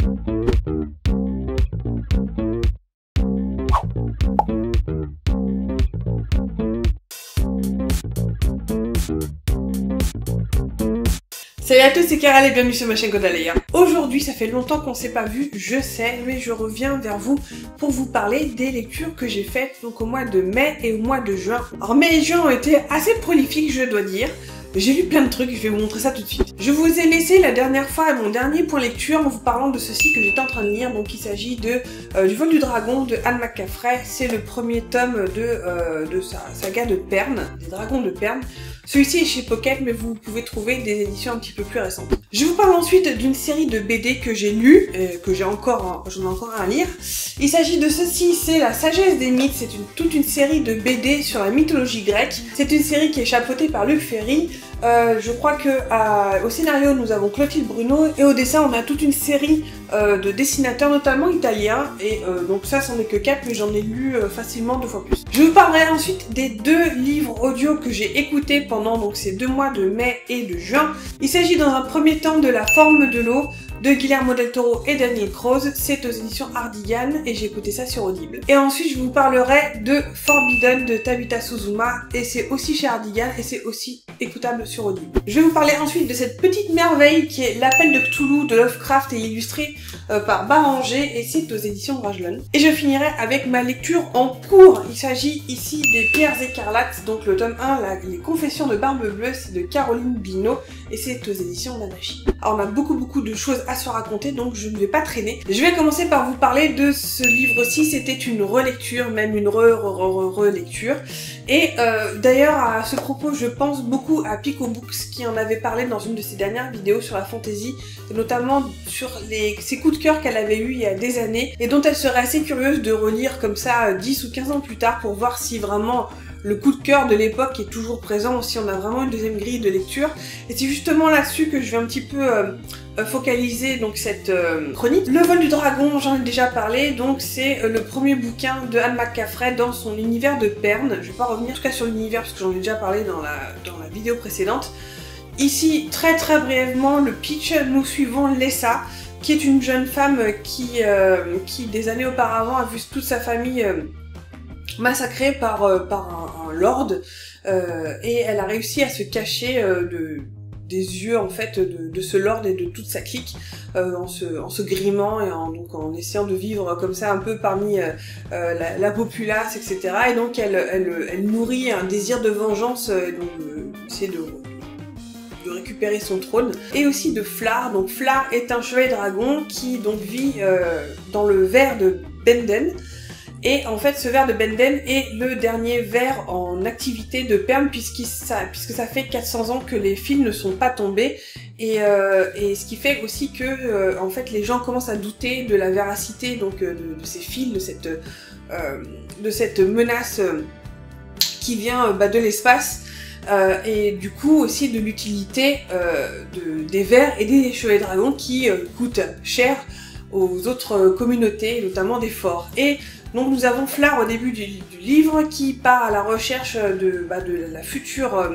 Salut à tous, c'est Carole et bienvenue sur ma chaîne Kodaleya. Aujourd'hui, ça fait longtemps qu'on s'est pas vu, je sais, mais je reviens vers vous pour vous parler des lectures que j'ai faites donc au mois de mai et au mois de juin. Alors mai et juin ont été assez prolifiques, je dois dire. J'ai lu plein de trucs, je vais vous montrer ça tout de suite. Je vous ai laissé la dernière fois mon dernier point lecture en vous parlant de ceci que j'étais en train de lire. Donc il s'agit de du vol du dragon de Anne McCaffrey. C'est le premier tome de sa saga de Pern, des dragons de Pern. Celui-ci est chez Pocket, mais vous pouvez trouver des éditions un petit peu plus récentes. Je vous parle ensuite d'une série de BD que j'ai lu, que j'en ai encore à lire. Il s'agit de ceci, c'est La Sagesse des Mythes. C'est toute une série de BD sur la mythologie grecque. C'est une série qui est chapeautée par Luc Ferry. Je crois que au scénario nous avons Clotilde Bruno et au dessin on a toute une série de dessinateurs notamment italiens et donc ça c'en est que 4 mais j'en ai lu facilement 2 fois plus. Je vous parlerai ensuite des 2 livres audio que j'ai écoutés pendant donc ces 2 mois de mai et de juin. Il s'agit dans un premier temps de La Forme de l'eau de Guillermo del Toro et Daniel Croze, c'est aux éditions Hardigan et j'ai écouté ça sur Audible. Et ensuite je vous parlerai de Forbidden de Tabitha Suzuma et c'est aussi chez Hardigan et c'est aussi écoutable sur Audible. Je vais vous parler ensuite de cette petite merveille qui est L'Appel de Cthulhu de Lovecraft et illustré par Baranger et c'est aux éditions Brajlon. Et je finirai avec ma lecture en cours. Il s'agit ici des Pierres écarlates, donc le tome 1, les Confessions de Barbe Bleue, c'est de Caroline Binot et c'est aux éditions Nanashi. Alors on a beaucoup de choses à se raconter donc je ne vais pas traîner. Je vais commencer par vous parler de ce livre-ci, c'était une relecture, même une relecture. Et d'ailleurs à ce propos je pense beaucoup à Pico Books qui en avait parlé dans une de ses dernières vidéos sur la fantasy, notamment sur ses coups de cœur qu'elle avait eu il y a des années et dont elle serait assez curieuse de relire comme ça 10 ou 15 ans plus tard pour voir si vraiment le coup de cœur de l'époque est toujours présent, si on a vraiment une deuxième grille de lecture. Et c'est justement là-dessus que je vais un petit peu focaliser donc cette chronique. Le vol du dragon, j'en ai déjà parlé, donc c'est le premier bouquin de Anne McCaffrey dans son univers de Pern. Je vais pas revenir en tout cas sur l'univers parce que j'en ai déjà parlé dans la vidéo précédente. Ici, très brièvement, le pitch, nous suivons Lessa, qui est une jeune femme qui des années auparavant a vu toute sa famille massacrée par un lord et elle a réussi à se cacher des yeux en fait de ce lord et de toute sa clique en se grimant et en essayant de vivre comme ça un peu parmi la populace, etc. Et donc elle nourrit un désir de vengeance et donc essayer de récupérer son trône, et aussi de Flar. Donc Flar est un chevalier dragon qui donc vit dans le ver de Benden, et en fait ce ver de Benden est le dernier ver en activité de Pern puisque ça fait 400 ans que les fils ne sont pas tombés, et ce qui fait aussi que en fait les gens commencent à douter de la véracité donc de ces fils, de cette menace qui vient de l'espace. Et du coup aussi de l'utilité des vers et des chevaliers dragons qui coûtent cher aux autres communautés, notamment des forts. Et donc nous avons Flar au début du livre qui part à la recherche de la future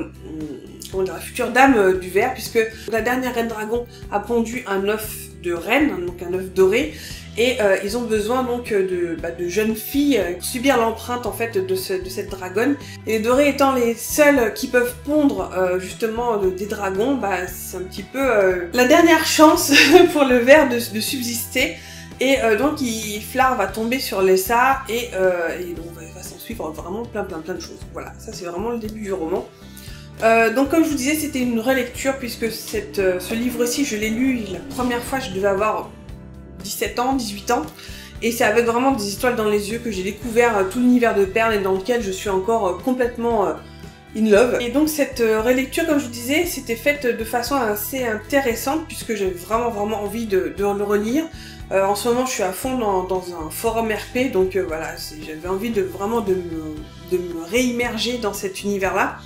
dame du ver, puisque la dernière reine dragon a pondu un œuf de reine, donc un œuf doré, et ils ont besoin donc de jeunes filles subir l'empreinte en fait de cette dragonne. Et les dorés étant les seuls qui peuvent pondre justement des dragons, c'est un petit peu la dernière chance pour le ver de subsister. Et donc Flar va tomber sur Lessa et donc va s'en suivre vraiment plein de choses. Voilà, ça c'est vraiment le début du roman. Donc comme je vous disais, c'était une relecture puisque ce livre-ci je l'ai lu la première fois, je devais avoir 17 ans, 18 ans, et c'est avec vraiment des étoiles dans les yeux que j'ai découvert tout l'univers de Pern et dans lequel je suis encore complètement in love. Et donc cette relecture, comme je vous disais, c'était faite de façon assez intéressante puisque j'avais vraiment envie de le relire. En ce moment je suis à fond dans un forum RP, donc voilà, j'avais envie de me réimmerger dans cet univers-là.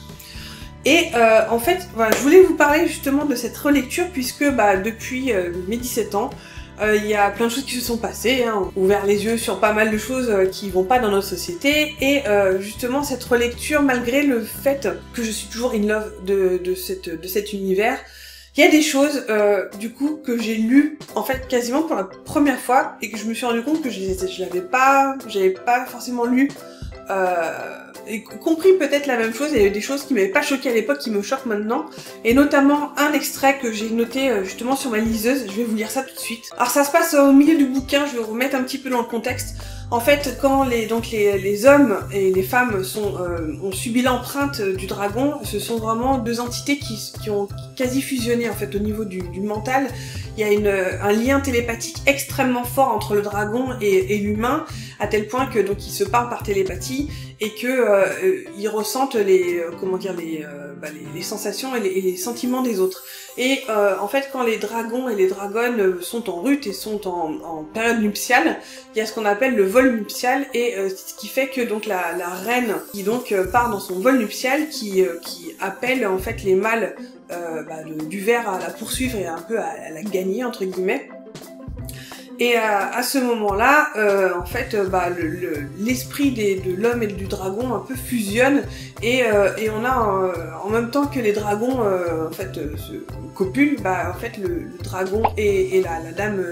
Et en fait, voilà, je voulais vous parler justement de cette relecture puisque depuis mes 17 ans, il y a plein de choses qui se sont passées, hein, ouvert les yeux sur pas mal de choses qui vont pas dans notre société, et justement cette relecture, malgré le fait que je suis toujours in love de cet univers, Il y a des choses, du coup, que j'ai lues, en fait, quasiment pour la première fois, et que je me suis rendu compte que j'avais pas forcément lu, et compris peut-être la même chose. Il y a eu des choses qui m'avaient pas choqué à l'époque, qui me choquent maintenant, et notamment un extrait que j'ai noté justement sur ma liseuse. Je vais vous lire ça tout de suite. Alors ça se passe au milieu du bouquin, je vais vous remettre un petit peu dans le contexte. En fait, quand les hommes et les femmes ont subi l'empreinte du dragon, ce sont vraiment deux entités qui ont quasi fusionné en fait au niveau du mental. Il y a un lien télépathique extrêmement fort entre le dragon et l'humain, à tel point que donc ils se parlent par télépathie et que ils ressentent les sensations et les sentiments des autres. Et en fait, quand les dragons et les dragonnes sont en rut et sont en période nuptiale, il y a ce qu'on appelle le vol nuptial, et ce qui fait que donc la reine qui donc part dans son vol nuptial, qui appelle en fait les mâles du ver à la poursuivre et un peu à la gagner entre guillemets. Et à ce moment-là, en fait, l'esprit de l'homme et du dragon un peu fusionne, et on a en même temps que les dragons en fait se copulent, en fait le dragon et la dame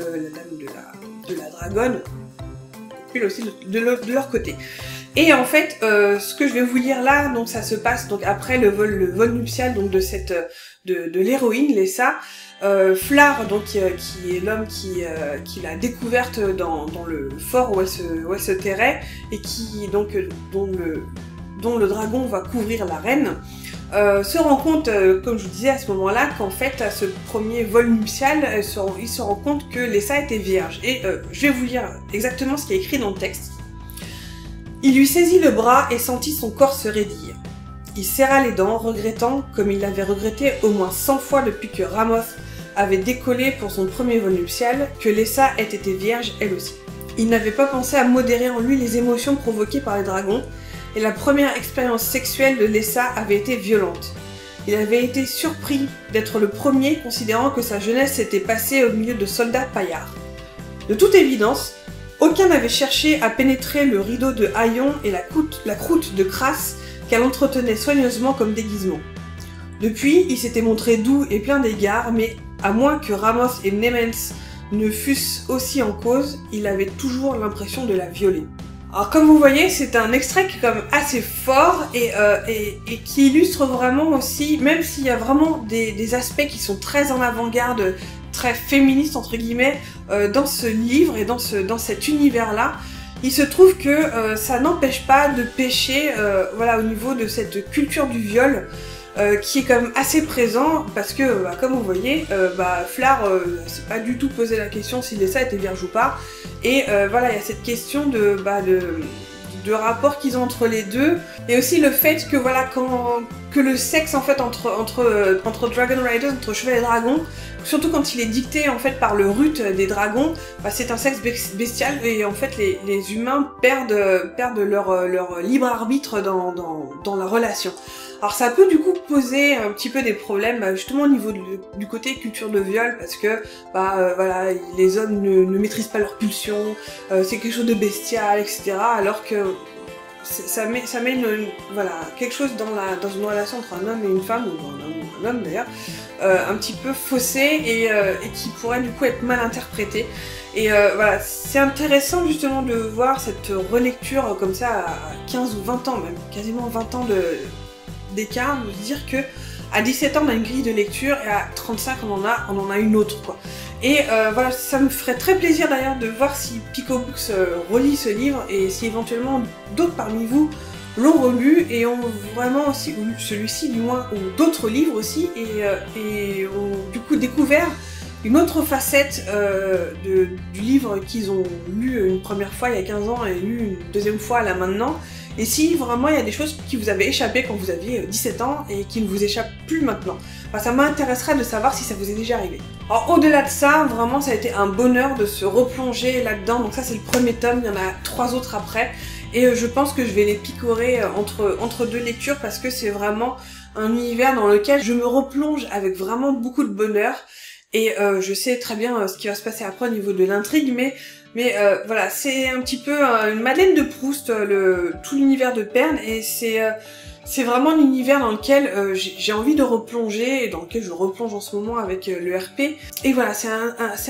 de la dragonne copulent aussi de leur côté. Et en fait, ce que je vais vous lire là, donc ça se passe donc après le vol nuptial donc de l'héroïne Lessa. Flar, donc qui est l'homme qui l'a découverte dans le fort où elle se terrait, et qui donc dont le dragon va couvrir la reine, se rend compte, comme je vous disais à ce moment-là, qu'en fait à ce premier vol nuptial, il se rend compte que Lessa était vierge. Et je vais vous lire exactement ce qui est écrit dans le texte. Il lui saisit le bras et sentit son corps se raidir. Il serra les dents, regrettant, comme il l'avait regretté au moins 100 fois depuis que Ramoth avait décollé pour son premier vol nuptial, que Lessa ait été vierge elle aussi. Il n'avait pas pensé à modérer en lui les émotions provoquées par les dragons, et la première expérience sexuelle de Lessa avait été violente. Il avait été surpris d'être le premier, considérant que sa jeunesse s'était passée au milieu de soldats paillards. De toute évidence, aucun n'avait cherché à pénétrer le rideau de haillons et la croûte de crasse qu'elle entretenait soigneusement comme déguisement. Depuis, il s'était montré doux et plein d'égards, mais à moins que Ramoth et Nemens ne fussent aussi en cause, il avait toujours l'impression de la violer. Alors comme vous voyez, c'est un extrait qui est quand même assez fort et qui illustre vraiment aussi, même s'il y a vraiment des aspects qui sont très en avant-garde, très féministes entre guillemets, dans ce livre et dans cet univers-là, il se trouve que ça n'empêche pas de pêcher au niveau de cette culture du viol qui est quand même assez présent, parce que comme vous voyez, Flar s'est pas du tout posé la question si Lessa était vierge ou pas, et il y a cette question de rapport qu'ils ont entre les deux, et aussi le fait que que le sexe en fait entre Dragon Riders, entre cheval et dragon, surtout quand il est dicté en fait par le rut des dragons, c'est un sexe bestial, et en fait les humains perdent leur libre arbitre dans la relation. Alors ça peut du coup poser un petit peu des problèmes justement au niveau du côté culture de viol, parce que les hommes ne maîtrisent pas leurs pulsions, c'est quelque chose de bestial, etc. Alors que ça met quelque chose dans une relation entre un homme et une femme, ou un homme d'ailleurs, un petit peu faussé et qui pourrait du coup être mal interprété. Et c'est intéressant justement de voir cette relecture comme ça à 15 ou 20 ans, même quasiment 20 ans d'écart, de dire que à 17 ans on a une grille de lecture et à 35 on en a une autre quoi. Et ça me ferait très plaisir d'ailleurs de voir si Picobooks relit ce livre, et si éventuellement d'autres parmi vous l'ont relu et ont vraiment aussi, ou celui-ci du moins, ou d'autres livres aussi, et ont du coup découvert une autre facette du livre qu'ils ont lu une première fois il y a 15 ans et lu une deuxième fois là maintenant. Et si vraiment il y a des choses qui vous avaient échappé quand vous aviez 17 ans et qui ne vous échappent plus maintenant. Ça m'intéresserait de savoir si ça vous est déjà arrivé. Alors au-delà de ça, vraiment ça a été un bonheur de se replonger là-dedans. Donc ça c'est le premier tome, il y en a 3 autres après. Et je pense que je vais les picorer entre deux lectures, parce que c'est vraiment un univers dans lequel je me replonge avec vraiment beaucoup de bonheur. Et je sais très bien ce qui va se passer après au niveau de l'intrigue, mais c'est un petit peu une Madeleine de Proust, tout l'univers de Pern, et C'est vraiment l'univers dans lequel j'ai envie de replonger, et dans lequel je replonge en ce moment avec le RP. Et voilà, c'est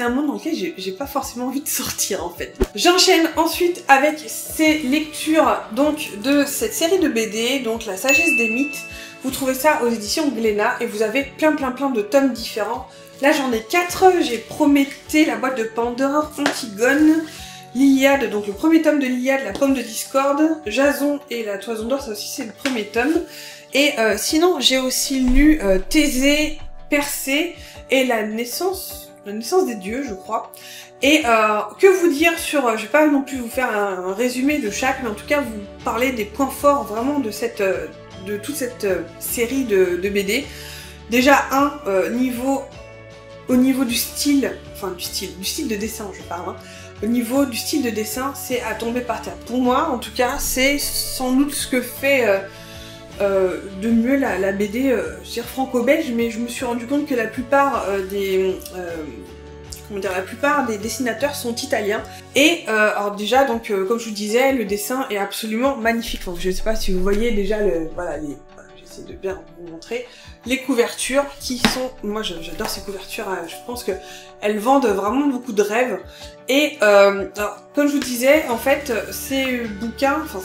un monde dans lequel j'ai pas forcément envie de sortir en fait. J'enchaîne ensuite avec ces lectures donc de cette série de BD, donc La Sagesse des Mythes. Vous trouvez ça aux éditions Glénat et vous avez plein de tomes différents. Là j'en ai 4, j'ai Prométhée, La Boîte de Pandore, Antigone, l'Iliade, donc le premier tome de l'Iliade, La Pomme de Discorde, Jason et la Toison d'Or, ça aussi c'est le premier tome. Et sinon j'ai aussi lu Thésée, Persée et la naissance des dieux je crois. Et que vous dire sur, je vais pas non plus vous faire un résumé de chaque, mais en tout cas vous parler des points forts vraiment de toute cette série de BD. Déjà au niveau du style, enfin du style de dessin je parle, hein. Au niveau du style de dessin, c'est à tomber par terre. Pour moi, en tout cas, c'est sans doute ce que fait de mieux la BD, je dirais franco-belge, mais je me suis rendu compte que la plupart la plupart des dessinateurs sont italiens. Et alors déjà, donc comme je vous disais, le dessin est absolument magnifique. Donc, je ne sais pas si vous voyez déjà j'essaie de bien vous montrer les couvertures qui sont... Moi j'adore ces couvertures, je pense que elles vendent vraiment beaucoup de rêves. Et alors, comme je vous disais, en fait, ces bouquins, enfin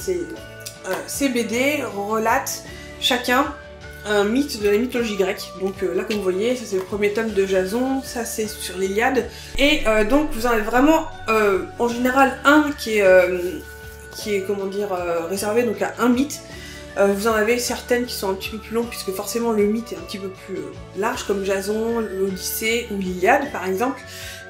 ces BD relatent chacun un mythe de la mythologie grecque. Donc là comme vous voyez, ça c'est le premier tome de Jason, ça c'est sur l'Iliade. Et donc vous en avez vraiment en général un qui est comment dire réservé donc à un mythe. Vous en avez certaines qui sont un petit peu plus longues puisque forcément le mythe est un petit peu plus large comme Jason, l'Odyssée ou l'Iliade par exemple.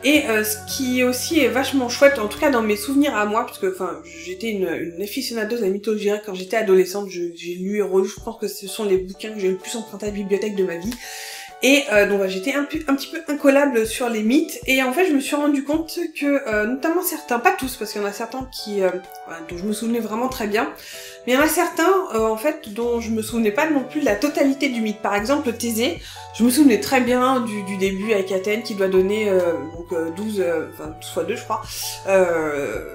Et ce qui aussi est vachement chouette, en tout cas dans mes souvenirs à moi, parce que enfin j'étais une aficionados de la mythologie grecque quand j'étais adolescente, j'ai lu et relu, je pense que ce sont les bouquins que j'ai le plus emprunté à la bibliothèque de ma vie. Et donc bah, j'étais un petit peu incollable sur les mythes, et en fait je me suis rendu compte que notamment certains, pas tous parce qu'il y en a certains dont je me souvenais vraiment très bien, mais il y en a certains en fait dont je me souvenais pas non plus de la totalité du mythe. Par exemple Thésée, je me souvenais très bien du début avec Athènes qui doit donner 12 fois 2 je crois,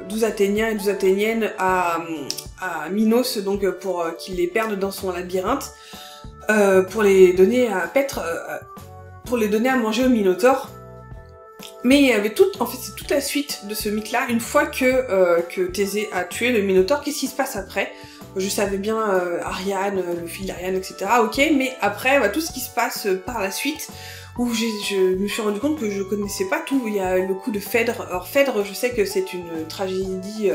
12 Athéniens et 12 Athéniennes à Minos, donc pour qu'il les perde dans son labyrinthe. Pour les donner à paître, pour les donner à manger au Minotaure. Mais il y avait en fait c'est toute la suite de ce mythe-là. Une fois que Thésée a tué le Minotaure, qu'est-ce qui se passe après? Je savais bien Ariane, le fils d'Ariane, etc. Ok, mais après tout ce qui se passe par la suite, où je me suis rendu compte que je connaissais pas tout. Il y a le coup de Phèdre. Alors Phèdre, je sais que c'est une tragédie,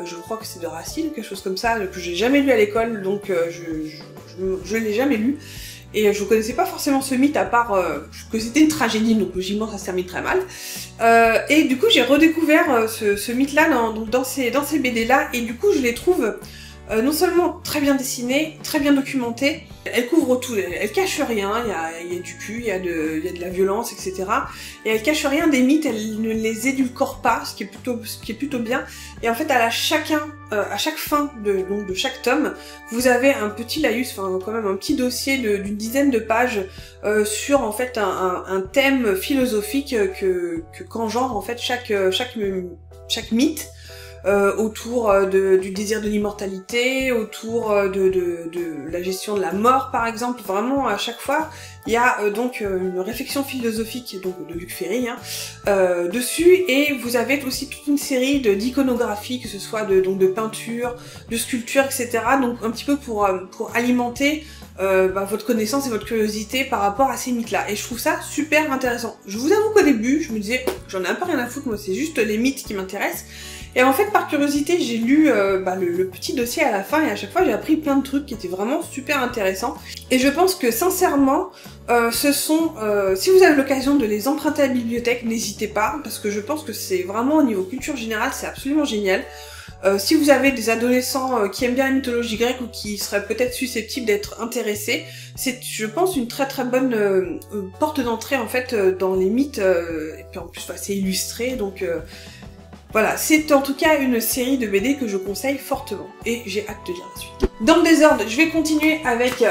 je crois que c'est de Racine, quelque chose comme ça, que j'ai jamais lu à l'école, donc je l'ai jamais lu. Et je connaissais pas forcément ce mythe à part que c'était une tragédie, donc logiquement ça se termine très mal. Et du coup j'ai redécouvert ce mythe-là dans ces BD-là, et du coup je les trouve non seulement très bien dessinée, très bien documentée, elle couvre tout, elle cache rien, il y a du cul, il y a de la violence, etc. Et elle cache rien des mythes, elle ne les édulcore pas, ce qui est plutôt bien. Et en fait, à chaque fin de chaque tome, vous avez un petit laïus, enfin quand même un petit dossier d'une dizaine de pages sur en fait un thème philosophique qu'engendre en fait chaque mythe. Autour du désir de l'immortalité, autour de la gestion de la mort par exemple. Vraiment à chaque fois il y a donc une réflexion philosophique donc de Luc Ferry dessus, et vous avez aussi toute une série d'iconographie, que ce soit de peinture, de sculpture, etc. Donc un petit peu pour alimenter votre connaissance et votre curiosité par rapport à ces mythes-là. Et je trouve ça super intéressant. Je vous avoue qu'au début, je me disais, j'en ai un peu rien à foutre, moi c'est juste les mythes qui m'intéressent. Et en fait, par curiosité, j'ai lu le petit dossier à la fin, et à chaque fois j'ai appris plein de trucs qui étaient vraiment super intéressants. Et je pense que sincèrement, si vous avez l'occasion de les emprunter à la bibliothèque, n'hésitez pas, parce que je pense que c'est vraiment au niveau culture générale, c'est absolument génial. Si vous avez des adolescents qui aiment bien la mythologie grecque ou qui seraient peut-être susceptibles d'être intéressés, c'est, je pense, une très très bonne porte d'entrée en fait dans les mythes, et puis en plus c'est illustré, donc voilà, c'est en tout cas une série de BD que je conseille fortement, et j'ai hâte de lire la suite. Dans le désordre, je vais continuer avec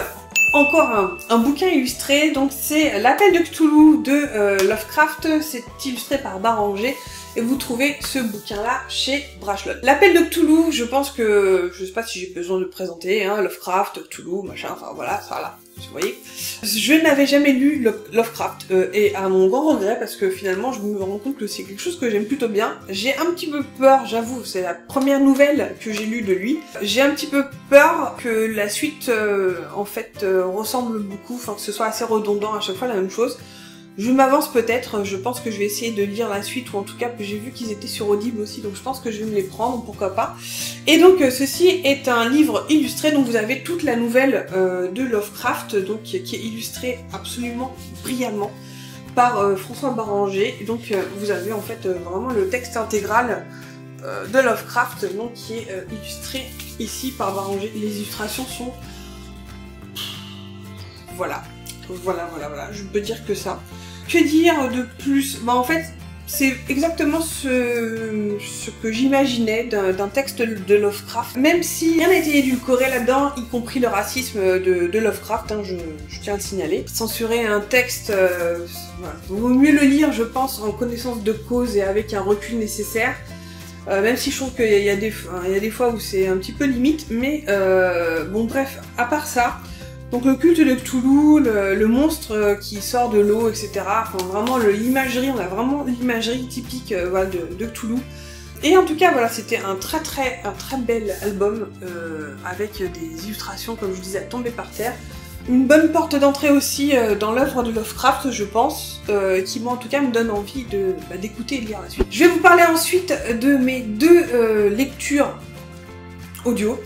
encore un bouquin illustré, donc c'est L'Appel de Cthulhu de Lovecraft, c'est illustré par Baranger, et vous trouvez ce bouquin-là chez Brajlon. L'appel de Cthulhu, je pense que, je sais pas si j'ai besoin de le présenter, hein, Lovecraft, Cthulhu, machin, enfin voilà, ça là, vous voyez. Je n'avais jamais lu Lovecraft, et à mon grand regret, parce que finalement je me rends compte que c'est quelque chose que j'aime plutôt bien. J'ai un petit peu peur, j'avoue, c'est la première nouvelle que j'ai lue de lui. J'ai un petit peu peur que la suite, en fait, ressemble beaucoup, enfin que ce soit assez redondant à chaque fois la même chose. Je m'avance peut-être, je pense que je vais essayer de lire la suite, ou en tout cas j'ai vu qu'ils étaient sur Audible aussi, donc je pense que je vais me les prendre, pourquoi pas. Et donc ceci est un livre illustré, donc vous avez toute la nouvelle de Lovecraft, donc qui est illustrée absolument brillamment par François Baranger. Et donc vous avez en fait vraiment le texte intégral de Lovecraft, donc qui est illustré ici par Baranger. Les illustrations sont... Voilà, je peux dire que ça. Que dire de plus? Bah en fait, c'est exactement ce que j'imaginais d'un texte de Lovecraft. Même si rien n'a été édulcoré là-dedans, y compris le racisme de Lovecraft, hein, je tiens à le signaler. Censurer un texte, voilà. Vaut mieux le lire, je pense, en connaissance de cause et avec un recul nécessaire. Même si je trouve qu'il y a des fois où c'est un petit peu limite, mais bon bref, à part ça, donc le culte de Cthulhu, le monstre qui sort de l'eau, etc. Enfin vraiment l'imagerie, on a vraiment l'imagerie typique voilà, de Cthulhu. Et en tout cas voilà, c'était un très bel album avec des illustrations, comme je vous disais, à tomber par terre. Une bonne porte d'entrée aussi dans l'œuvre de Lovecraft, je pense, qui moi en tout cas me donne envie d'écouter et de lire la suite. Je vais vous parler ensuite de mes deux lectures audio.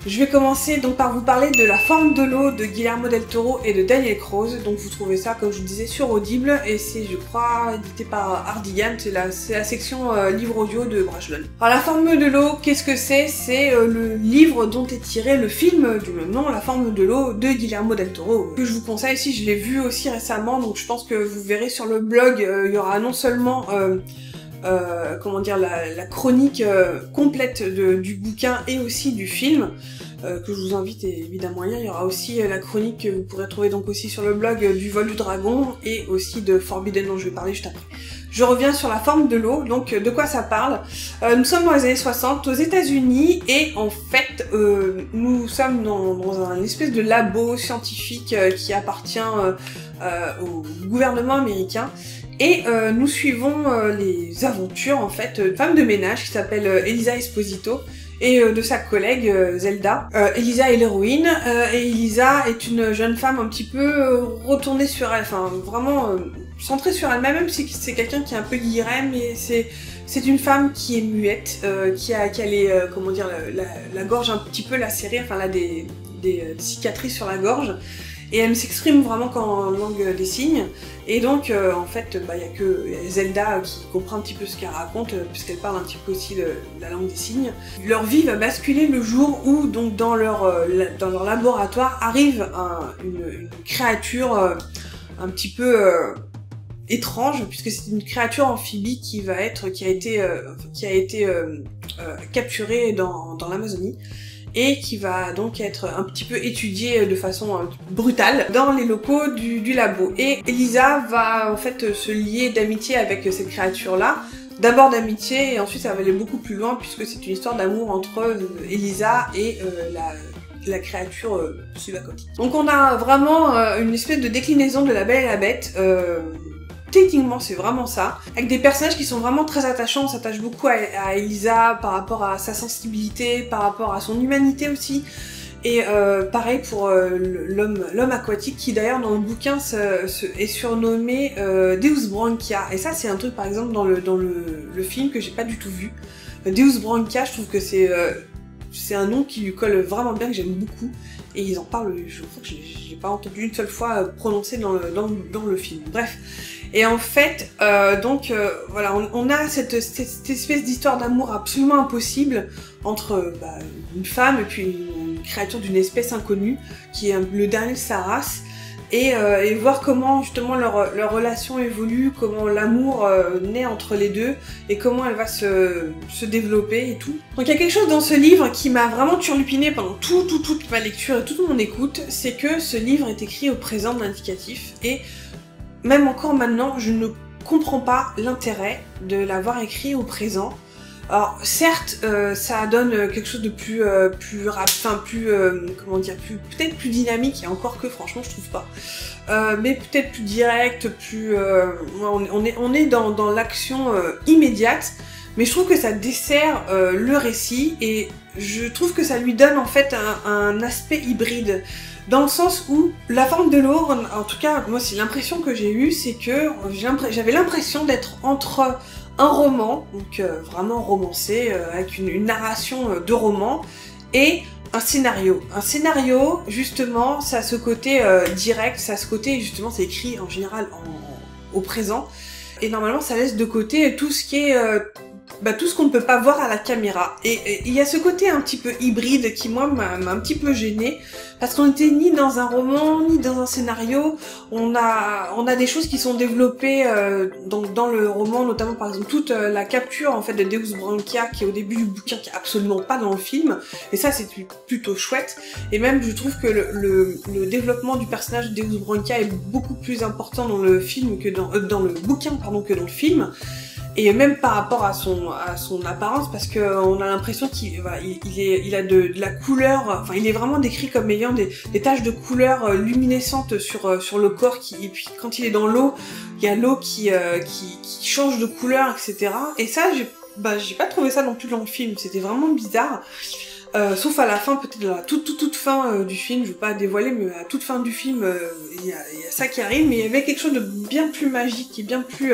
Je vais commencer donc par vous parler de La forme de l'eau de Guillermo del Toro et de Daniel Krause. Donc vous trouvez ça, comme je vous disais, sur Audible, et c'est, je crois, édité par Hardigan, c'est la section livre audio de Brajlon. Alors La forme de l'eau, qu'est-ce que c'est? C'est le livre dont est tiré le film du même nom, La forme de l'eau de Guillermo del Toro, que je vous conseille. Si je l'ai vu aussi récemment, donc je pense que vous verrez sur le blog, il y aura non seulement... comment dire, la chronique complète du bouquin et aussi du film, que je vous invite évidemment à lire. Il y aura aussi la chronique que vous pourrez trouver donc aussi sur le blog du vol du dragon et aussi de Forbidden dont je vais parler juste après. Je reviens sur La forme de l'eau, donc de quoi ça parle? Nous sommes dans les années 60 aux États-Unis et en fait nous sommes dans un espèce de labo scientifique qui appartient au gouvernement américain. Et nous suivons les aventures en fait d'une femme de ménage qui s'appelle Elisa Esposito et de sa collègue Zelda. Elisa est l'héroïne et Elisa est une jeune femme un petit peu retournée sur elle, enfin vraiment centrée sur elle-même, même si c'est quelqu'un qui est un peu guillerem, mais c'est une femme qui est muette, qui a les, comment dire, la gorge un petit peu lacérée, enfin là des cicatrices sur la gorge. Et elle ne s'exprime vraiment qu'en langue des signes. Et donc, en fait, il y a que Zelda qui comprend un petit peu ce qu'elle raconte, puisqu'elle parle un petit peu aussi la langue des signes. Leur vie va basculer le jour où, donc, dans leur laboratoire, arrive une créature un petit peu étrange, puisque c'est une créature amphibie qui a été capturée dans l'Amazonie, et qui va donc être un petit peu étudiée de façon brutale dans les locaux du labo. Et Elisa va en fait se lier d'amitié avec cette créature-là. D'abord d'amitié, et ensuite ça va aller beaucoup plus loin, puisque c'est une histoire d'amour entre Elisa et la créature subaquatique. Donc on a vraiment une espèce de déclinaison de La Belle et la Bête. Techniquement, c'est vraiment ça. Avec des personnages qui sont vraiment très attachants, on s'attache beaucoup à Elisa par rapport à sa sensibilité, par rapport à son humanité aussi. Et pareil pour l'homme aquatique qui d'ailleurs dans le bouquin est surnommé Deus Branchia. Et ça c'est un truc par exemple dans le film que j'ai pas du tout vu. Deus Branchia, je trouve que c'est un nom qui lui colle vraiment bien, que j'aime beaucoup. Et ils en parlent, je crois que je l'ai pas entendu une seule fois prononcé dans le film. Bref. Et en fait, voilà, on a cette espèce d'histoire d'amour absolument impossible entre une femme et puis une créature d'une espèce inconnue, qui est le dernier de sa race, et voir comment justement leur relation évolue, comment l'amour naît entre les deux, et comment elle va se développer et tout. Donc il y a quelque chose dans ce livre qui m'a vraiment turlupiné pendant toute ma lecture et toute mon écoute, c'est que ce livre est écrit au présent de l'indicatif, et même encore maintenant, je ne comprends pas l'intérêt de l'avoir écrit au présent. Alors certes, ça donne quelque chose de plus comment dire, peut-être plus dynamique, et encore que franchement je trouve pas. Mais peut-être plus direct, on est dans l'action immédiate, mais je trouve que ça dessert le récit, et je trouve que ça lui donne en fait un aspect hybride. Dans le sens où la forme de l'eau, en tout cas moi c'est l'impression que j'ai eue, c'est que j'avais l'impression d'être entre un roman, donc vraiment romancé, avec une narration de roman, et un scénario. Un scénario, justement, ça a ce côté direct, ça a ce côté, justement, c'est écrit en général au présent, et normalement ça laisse de côté tout ce qui est... tout ce qu'on ne peut pas voir à la caméra. Et il y a ce côté un petit peu hybride qui, moi, m'a un petit peu gênée, parce qu'on n'était ni dans un roman, ni dans un scénario. On a des choses qui sont développées dans le roman, notamment par exemple toute la capture en fait de Deus Branchia qui est au début du bouquin, qui est absolument pas dans le film, et ça c'est plutôt chouette. Et même je trouve que le développement du personnage de Deus Branchia est beaucoup plus important dans le film que dans le bouquin, pardon, que dans le film. Et même par rapport à son apparence, parce que on a l'impression qu'il a de la couleur, enfin il est vraiment décrit comme ayant des taches de couleur luminescentes sur le corps, et puis quand il est dans l'eau, il y a l'eau qui change de couleur, etc. Et ça, j'ai pas trouvé ça non plus dans le film, c'était vraiment bizarre. Sauf à la fin, peut-être à la toute fin du film, je vais pas dévoiler, mais à la toute fin du film, il y a ça qui arrive, mais il y avait quelque chose de bien plus magique et bien plus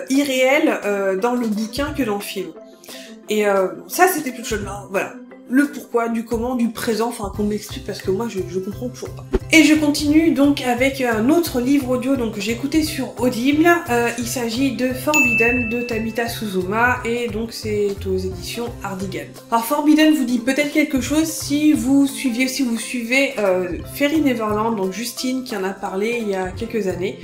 irréel dans le bouquin que dans le film. Et ça, c'était plus chose. Voilà. Le pourquoi, du comment, du présent, enfin qu'on m'explique, parce que moi je comprends toujours pas. Et je continue donc avec un autre livre audio donc que j'ai écouté sur Audible. Il s'agit de Forbidden de Tabitha Suzuma, et donc c'est aux éditions Hardigan. Alors Forbidden vous dit peut-être quelque chose si vous suivez Fairy Neverland, donc Justine qui en a parlé il y a quelques années.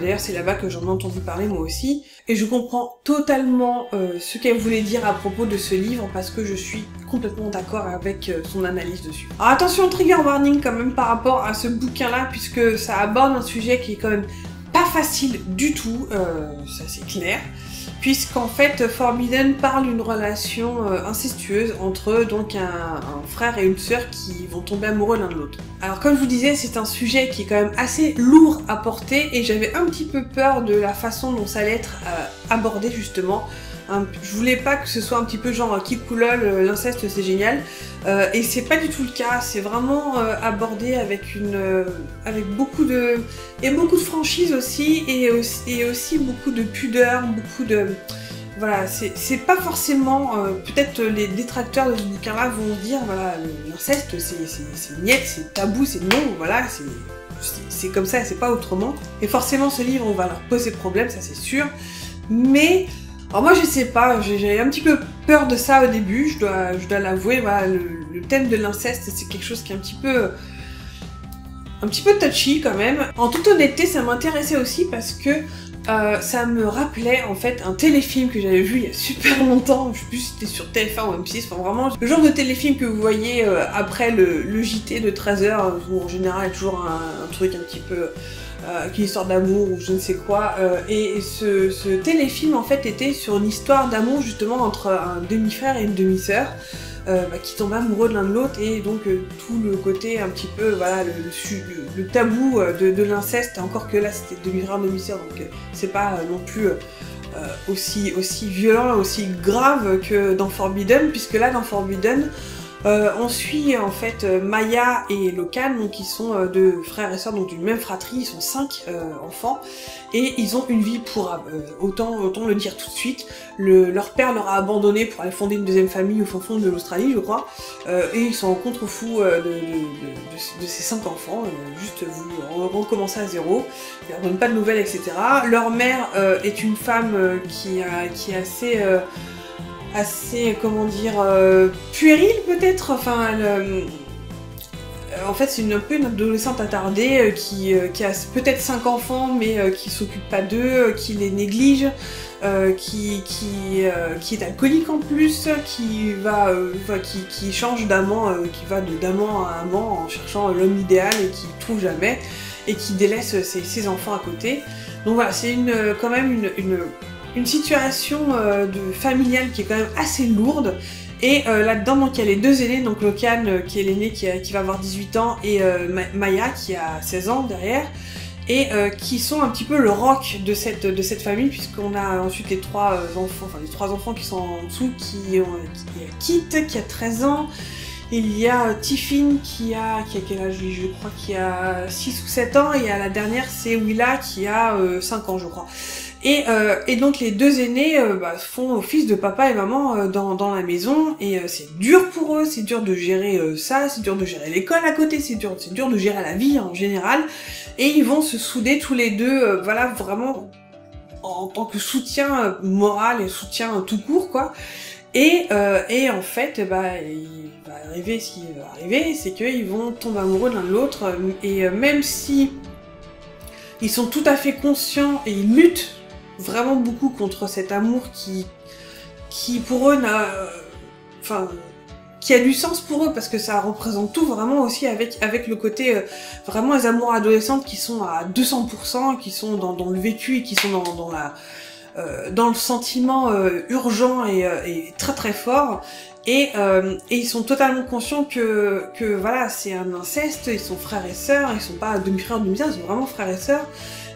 D'ailleurs c'est là-bas que j'en ai entendu parler moi aussi, et je comprends totalement ce qu'elle voulait dire à propos de ce livre, parce que je suis complètement d'accord avec son analyse dessus. Alors attention, trigger warning quand même par rapport à ce bouquin-là, puisque ça aborde un sujet qui est quand même pas facile du tout, ça c'est clair, puisqu'en fait Forbidden parle d'une relation incestueuse entre donc un frère et une sœur qui vont tomber amoureux l'un de l'autre. Alors comme je vous disais, c'est un sujet qui est quand même assez lourd à porter, et j'avais un petit peu peur de la façon dont ça allait être abordé justement. Je voulais pas que ce soit un petit peu genre Kikoulol, l'inceste c'est génial, et c'est pas du tout le cas, c'est vraiment abordé avec beaucoup de franchise aussi, et aussi beaucoup de pudeur, beaucoup de... Voilà, c'est pas forcément... peut-être les détracteurs de ce bouquin-là vont dire, voilà, l'inceste c'est niette, c'est tabou, c'est non, voilà, c'est comme ça, c'est pas autrement. Et forcément ce livre, on va leur poser problème, ça c'est sûr, mais... Alors moi je sais pas, j'avais un petit peu peur de ça au début, je dois l'avouer, voilà, le thème de l'inceste c'est quelque chose qui est un petit peu touchy quand même. En toute honnêteté, ça m'intéressait aussi parce que ça me rappelait en fait un téléfilm que j'avais vu il y a super longtemps, je sais plus si c'était sur TF1 ou M6, enfin vraiment le genre de téléfilm que vous voyez après le JT de 13h, où en général il y a toujours un truc un petit peu... qui est une histoire d'amour ou je ne sais quoi, et ce téléfilm en fait était sur une histoire d'amour justement entre un demi-frère et une demi-sœur qui tombent amoureux de l'un de l'autre, et donc tout le côté un petit peu, voilà, le tabou de l'inceste, encore que là c'était demi-frère, demi-sœur, donc c'est pas non plus aussi violent, aussi grave que dans Forbidden, puisque là dans Forbidden, on suit en fait Maya et Lokan, donc qui sont deux frères et sœurs, donc d'une même fratrie, ils sont 5 enfants, et ils ont une vie pourrave. Autant le dire tout de suite, leur père leur a abandonné pour aller fonder une deuxième famille au fond de l'Australie, je crois, et ils sont en contre-fou de ces 5 enfants, juste vous recommencer à zéro, ils leur donnent pas de nouvelles, etc. Leur mère est une femme qui est assez, comment dire, puérile peut-être, enfin, en fait c'est un peu une adolescente attardée qui a peut-être 5 enfants, mais qui s'occupe pas d'eux, qui les néglige, qui est alcoolique en plus, qui change d'amant, qui va d'amant à amant en cherchant l'homme idéal et qui trouve jamais, et qui délaisse ses enfants à côté. Donc voilà, c'est quand même une situation familiale qui est quand même assez lourde. Et là-dedans, donc il y a les deux aînés, donc Locane qui est l'aîné qui va avoir 18 ans et Maya qui a 16 ans derrière. Et qui sont un petit peu le rock de cette famille, puisqu'on a ensuite les trois enfants qui sont en dessous, il y a Kit qui a 13 ans, il y a Tiffin qui a quel âge, je crois qu'il a 6 ou 7 ans, et la dernière c'est Willa qui a 5 ans je crois. Et donc les deux aînés font office de papa et maman dans la maison, et c'est dur pour eux, c'est dur de gérer ça, c'est dur de gérer l'école à côté, c'est dur de gérer la vie en général, et ils vont se souder tous les deux, voilà, vraiment en tant que soutien moral et soutien tout court, quoi. Et en fait, il va arriver ce qui va arriver, c'est qu'ils vont tomber amoureux l'un de l'autre, et même si ils sont tout à fait conscients et ils luttent vraiment beaucoup contre cet amour qui pour eux qui a du sens pour eux, parce que ça représente tout vraiment aussi avec le côté vraiment les amours adolescentes qui sont à 200%, qui sont dans le vécu et qui sont dans le sentiment urgent et très très fort. Et ils sont totalement conscients que voilà, c'est un inceste, ils sont frères et sœurs, ils sont pas demi-frères, demi-sœurs, ils sont vraiment frères et sœurs.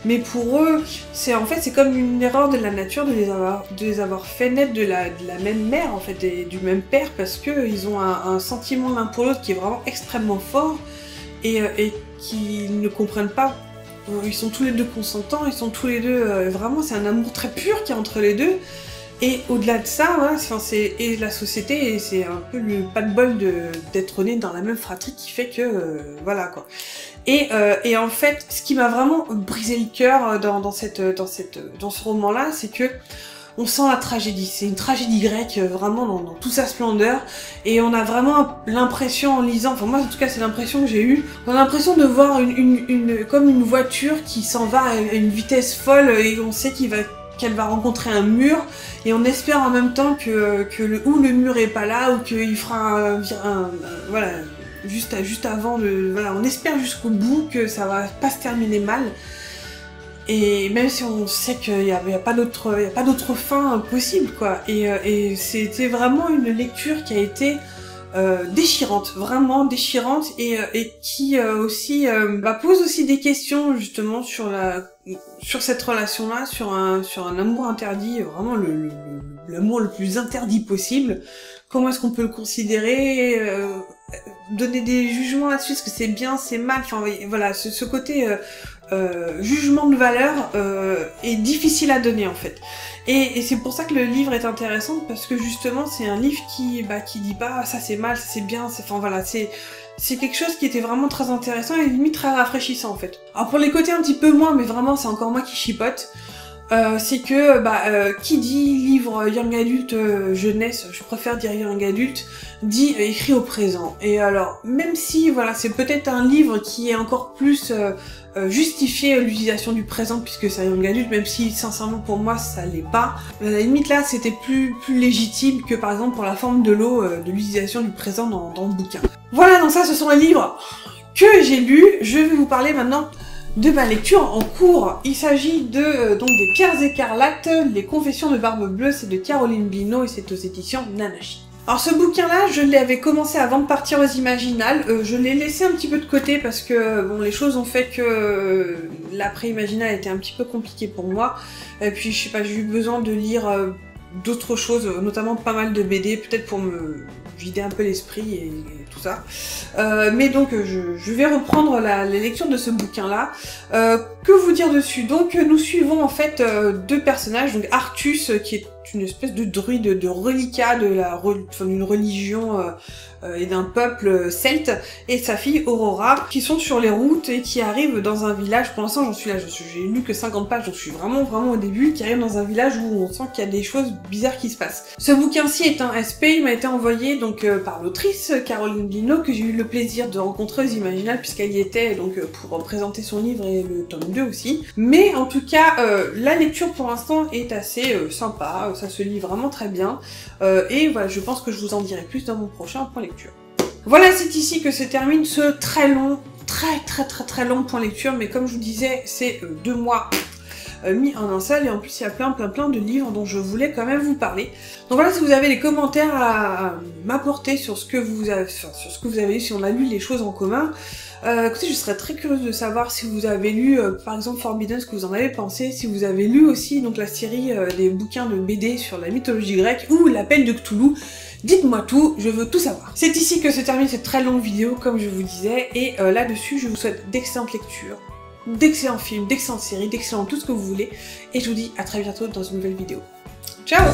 Mais pour eux, c'est comme une erreur de la nature de les avoir fait naître de la même mère, en fait, et du même père, parce que ils ont un sentiment l'un pour l'autre qui est vraiment extrêmement fort, et qu'ils ne comprennent pas. Ils sont tous les deux consentants, ils sont tous les deux... vraiment, c'est un amour très pur qu'il y a entre les deux. Et au-delà de ça, voilà, et la société, c'est un peu le pas de bol d'être né dans la même fratrie qui fait que... voilà, quoi. Et en fait, ce qui m'a vraiment brisé le cœur dans ce roman-là, c'est que on sent la tragédie. C'est une tragédie grecque, vraiment dans toute sa splendeur. Et on a vraiment l'impression en lisant, enfin moi en tout cas c'est l'impression que j'ai eue, on a l'impression de voir comme une voiture qui s'en va à une vitesse folle, et on sait qu'elle va rencontrer un mur, et on espère en même temps que le mur est pas là, ou qu'il fera voilà, juste avant voilà, on espère jusqu'au bout que ça va pas se terminer mal. Et même si on sait qu'il y a pas d'autre fin possible, quoi. Et c'était vraiment une lecture qui a été déchirante, vraiment déchirante, et qui aussi pose aussi des questions justement sur cette relation-là, sur un amour interdit, vraiment l'amour le plus interdit possible. Comment est-ce qu'on peut le considérer, donner des jugements là-dessus, est-ce que c'est bien, c'est mal, enfin voilà, ce côté jugement de valeur est difficile à donner en fait. Et c'est pour ça que le livre est intéressant, parce que justement c'est un livre qui dit pas ça c'est mal, ça c'est bien, enfin voilà, c'est quelque chose qui était vraiment très intéressant et limite très rafraîchissant en fait. Alors pour les côtés un petit peu moins, mais vraiment c'est encore moi qui chipote, c'est que qui dit livre young adulte jeunesse, je préfère dire young adulte, dit écrit au présent. Et alors même si voilà, c'est peut-être un livre qui est encore plus justifié l'utilisation du présent puisque c'est un young adulte, même si sincèrement pour moi ça l'est pas. À la limite là c'était plus légitime que par exemple pour La forme de l'eau, de l'utilisation du présent dans le bouquin. Voilà, donc ça ce sont les livres que j'ai lus. Je vais vous parler maintenant de ma lecture en cours. Il s'agit donc des Pierres écarlates, les confessions de Barbe Bleue, c'est de Caroline Binot et c'est aux éditions Nanachi. Alors ce bouquin-là, je l'avais commencé avant de partir aux Imaginales, je l'ai laissé un petit peu de côté parce que bon, les choses ont fait que l'après-Imaginale était un petit peu compliqué pour moi, et puis je sais pas, j'ai eu besoin de lire d'autres choses, notamment pas mal de BD, peut-être pour me vider un peu l'esprit et tout ça. Mais donc je vais reprendre la lecture de ce bouquin-là. Que vous dire dessus? Donc nous suivons en fait deux personnages, donc Artus qui est une espèce de druide de reliquat d'une religion et d'un peuple celte, et sa fille Aurora, qui sont sur les routes et qui arrivent dans un village. Pour l'instant j'en suis là, j'ai lu que 50 pages, donc je suis vraiment au début, qui arrive dans un village où on sent qu'il y a des choses bizarres qui se passent. Ce bouquin-ci est un SP, il m'a été envoyé donc par l'autrice Caroline Binot, que j'ai eu le plaisir de rencontrer aux Imaginales puisqu'elle y était donc pour présenter son livre et le tome 2 aussi. Mais en tout cas, la lecture pour l'instant est assez sympa, ça se lit vraiment très bien, et voilà, je pense que je vous en dirai plus dans mon prochain point lecture. Voilà, c'est ici que se termine ce très long point lecture, mais comme je vous disais, c'est 2 mois mis en un seul, et en plus il y a plein de livres dont je voulais quand même vous parler. Donc voilà, si vous avez des commentaires à m'apporter sur ce que vous avez, lu, si on a lu les choses en commun, écoutez, je serais très curieuse de savoir si vous avez lu par exemple Forbidden, ce que vous en avez pensé, si vous avez lu aussi donc la série des bouquins de BD sur la mythologie grecque ou l'appel de Cthulhu. Dites-moi tout, je veux tout savoir. C'est ici que se termine cette très longue vidéo, comme je vous disais, et là-dessus, je vous souhaite d'excellentes lectures, d'excellents films, d'excellentes séries, d'excellents tout ce que vous voulez, et je vous dis à très bientôt dans une nouvelle vidéo. Ciao!